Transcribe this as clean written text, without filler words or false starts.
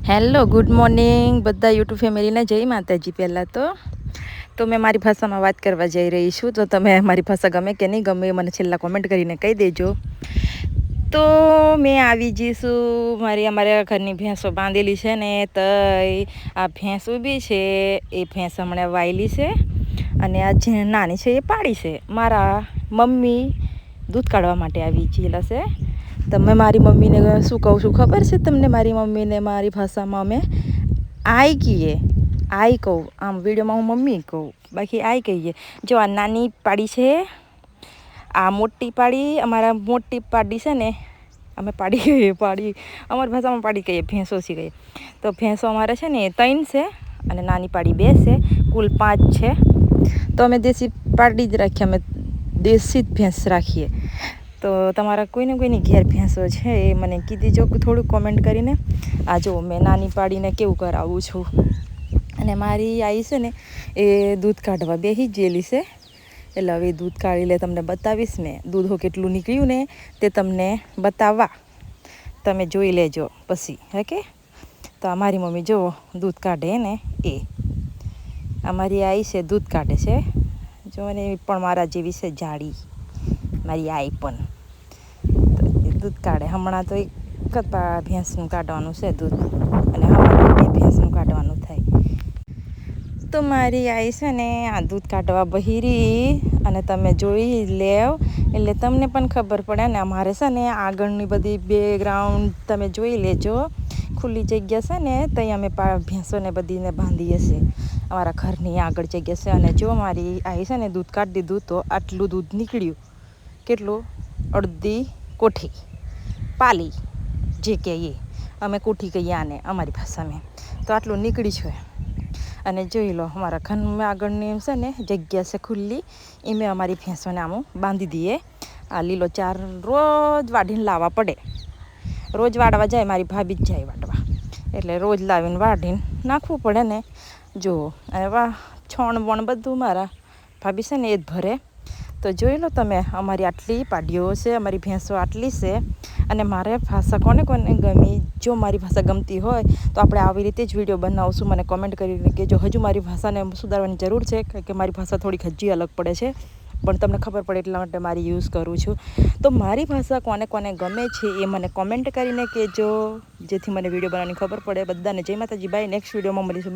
Hello good morning બધા YouTube ફેમિલીને જય માતાજી। પહેલાં તો મેં મારી ભાષામાં વાત કરવા જઈ રહી છું, તો તમે મારી ભાષા ગમે કે નહીં ગમે મને છેલ્લા કોમેન્ટ કરીને કહી દેજો। તો મેં આવી જઈશું અમારા ઘરની ભેંસો બાંધેલી છે ને, તો આ ભેંસ ઊભી છે એ ભેંસ હમણાં વાયેલી છે અને આ જે નાની છે એ પાડી છે। મારા મમ્મી દૂધ કાઢવા માટે આવી ગયેલા છે। તમે મારી મમ્મીને શું કહું છું ખબર છે તમને? મારી મમ્મીને મારી ભાષામાં અમે આઈ કહીએ, આઈ કહું, આમ વિડીયોમાં હું મમ્મી કહું, બાકી આઈ કહીએ। જો આ નાની પાડી છે, આ મોટી પાડી અમારા મોટી પાડી છે ને, અમે પાડી કહીએ, પાડી અમારી ભાષામાં પાડી કહીએ, ભેંસો સી કહીએ। તો ભેંસો અમારે છે ને 3 છે અને નાની પાડી 2 છે, કુલ 5 છે। તો અમે દેશી પાડી જ રાખીએ, અમે દેશી જ ભેંસ રાખીએ। તો તમારા કોઈની ઘેર ભેંસો છે એ મને કીધી જો થોડુંક કોમેન્ટ કરીને। આ જો મેં નાની પાડીને કેવું કરાવું છું, અને મારી આઈ છે ને એ દૂધ કાઢવા બેસી જ ગયેલી છે, એટલે હવે દૂધ કાઢી લે તમને બતાવીશ મેં દૂધ કેટલું નીકળ્યું ને તે તમને બતાવવા, તમે જોઈ લેજો પછી ઓકે। તો અમારી મમ્મી જો દૂધ કાઢે ને એ અમારી આઈ છે દૂધ કાઢે છે, જો ને પણ મારા જેવી છે જાડી મારી આઈ પણ, તો દૂધ કાઢે હમણાં તો એક જ ભેંસનું કાઢવાનું છે દૂધ, અને હમણાં ભેંસનું કાઢવાનું થાય। તો મારી આઈ છે ને આ દૂધ કાઢવા બહિરી, અને તમે જોઈ લેવ એટલે તમને પણ ખબર પડે ને। અમારે છે ને આગળની બધી બેકગ્રાઉન્ડ તમે જોઈ લેજો, ખુલ્લી જગ્યા છે ને ત્યાં અમે ભેંસોને બધીને બાંધીએ છીએ, અમારા ઘરની આગળ જગ્યા છે। અને જો મારી આઈ છે ને દૂધ કાઢી દીધું તો આટલું દૂધ નીકળ્યું, કેટલું? અડધી કોઠી પાલી જે કહીએ અમે કોઠી કહીએ આને અમારી ભાષામાં, તો આટલું નીકળી છે। અને જોઈ લો અમારા ઘરમાં આગળની એમ છે ને જગ્યા છે ખુલ્લી, એ મેં અમારી ભેંસોને આમ બાંધી દઈએ। આ લીલો ચાર રોજ વાઢીને લાવવા પડે, રોજ વાળવા જાય મારી ભાભી જ જાય વાટવા, એટલે રોજ લાવીને વાઢીને નાખવું પડે ને। જુઓ અને વાહ છોણ બોણ બધું મારા ભાભી છે ને એ જ ભરે। તો જોઈ લો તમે અમારી આટલી પાડીઓ છે, અમારી ભેંસો આટલી છે। અને મારે ભાષા કોને ગમી, જો મારી ભાષા ગમતી હોય તો આપણે આવી રીતે જ વિડીયો બનાવશું, મને કોમેન્ટ કરીને કે જો હજુ મારી ભાષાને સુધારવાની જરૂર છે કે મારી ભાષા થોડીક હજી અલગ પડે છે, પણ તમને ખબર પડે એટલા માટે મારી યુઝ કરું છું। તો મારી ભાષા કોને ગમે છે એ મને કોમેન્ટ કરીને કહેજો, જેથી મને વિડીયો બનાવવાની ખબર પડે। બધાને જય માતાજી, બાય, નેક્સ્ટ વિડીયોમાં મળીશું।